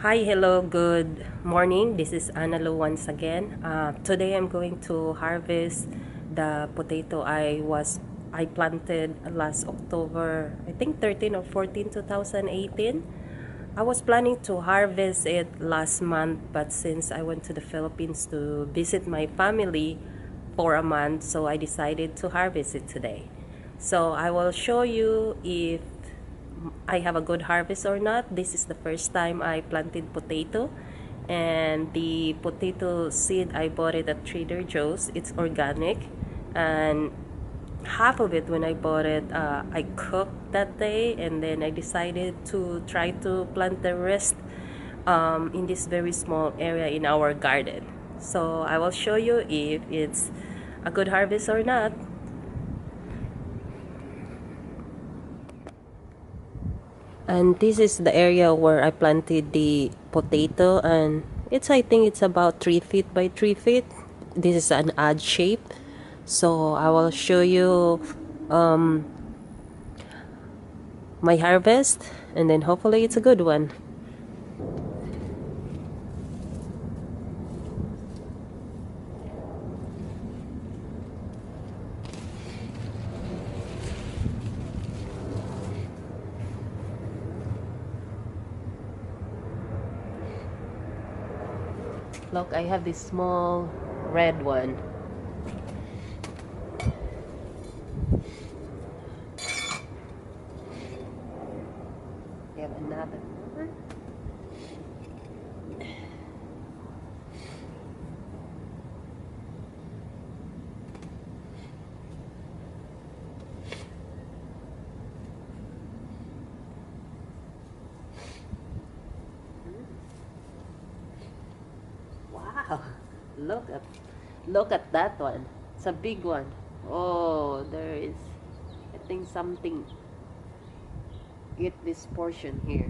Hi, hello, good morning. This is Anna Lu once again. Today I'm going to harvest the potato I planted last October, I think 13 or 14, 2018. I was planning to harvest it last month, but since I went to the Philippines to visit my family for a month, so I decided to harvest it today. So I will show you if I have a good harvest or not. This is the first time I planted potato, and the potato seed I bought it at Trader Joe's. It's organic, and half of it when I bought it, I cooked that day, and then I decided to try to plant the rest in this very small area in our garden. So I will show you if it's a good harvest or not. And this is the area where I planted the potato, and I think it's about 3 feet by 3 feet. This is an odd shape. So I will show you my harvest, and then hopefully it's a good one. Look, I have this small red one. I have another one. Wow, look at that one. It's a big one. Oh, there is, I think, something get this portion here.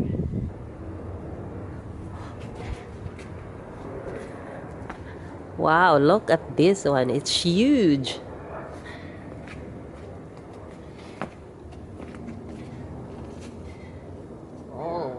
Wow, look at this one. It's huge. Oh.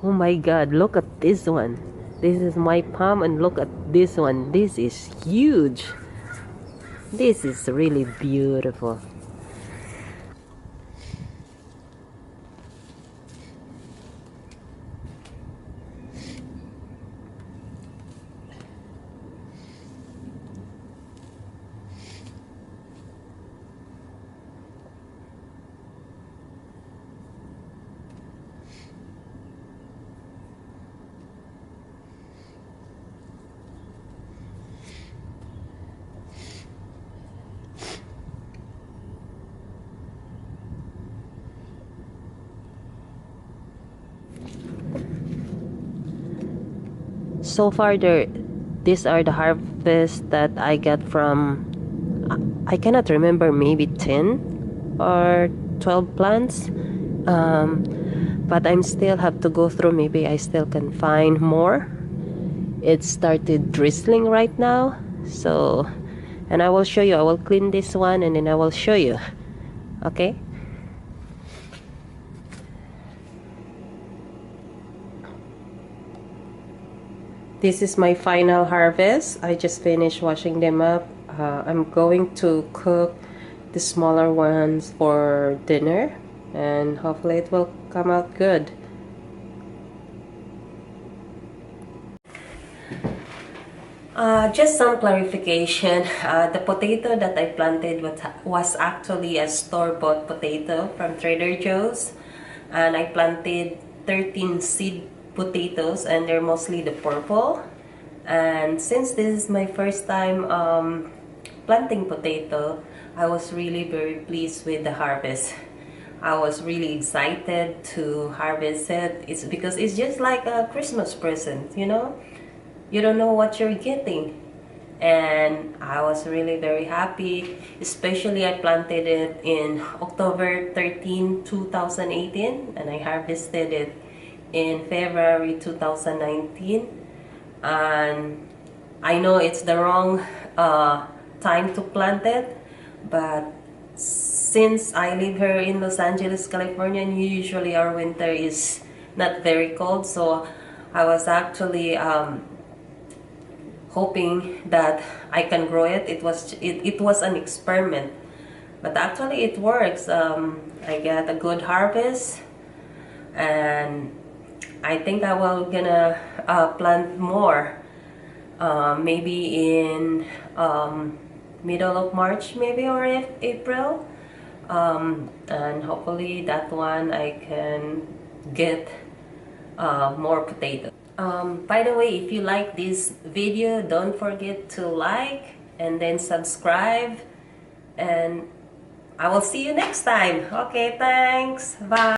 Oh my God, look at this one. This is my palm, and look at this one. This is huge. This is really beautiful. So far, these are the harvests that I got from, I cannot remember, maybe 10 or 12 plants. But I'm still have to go through. Maybe I still can find more. It started drizzling right now. So, and I will show you. I will clean this one, and then I will show you. Okay? This is my final harvest. I just finished washing them up. I'm going to cook the smaller ones for dinner, and hopefully it will come out good. Just some clarification. The potato that I planted was actually a store-bought potato from Trader Joe's, and I planted 13 seed potatoes, and they're mostly the purple. And since this is my first time planting potato, I was really very pleased with the harvest. I was really excited to harvest it. It's because it's just like a Christmas present, you know? You don't know what you're getting. And I was really very happy, especially I planted it in October 13, 2018, and I harvested it in February 2019. and I know it's the wrong time to plant it, but since I live here in Los Angeles, California, and usually our winter is not very cold, so I was actually hoping that I can grow it. It was an experiment, but actually it works. I get a good harvest, and I think I will gonna plant more. Maybe in middle of March, maybe, or April, and hopefully that one I can get more potatoes. By the way, if you like this video, don't forget to like and then subscribe, and I will see you next time. Okay, thanks. Bye.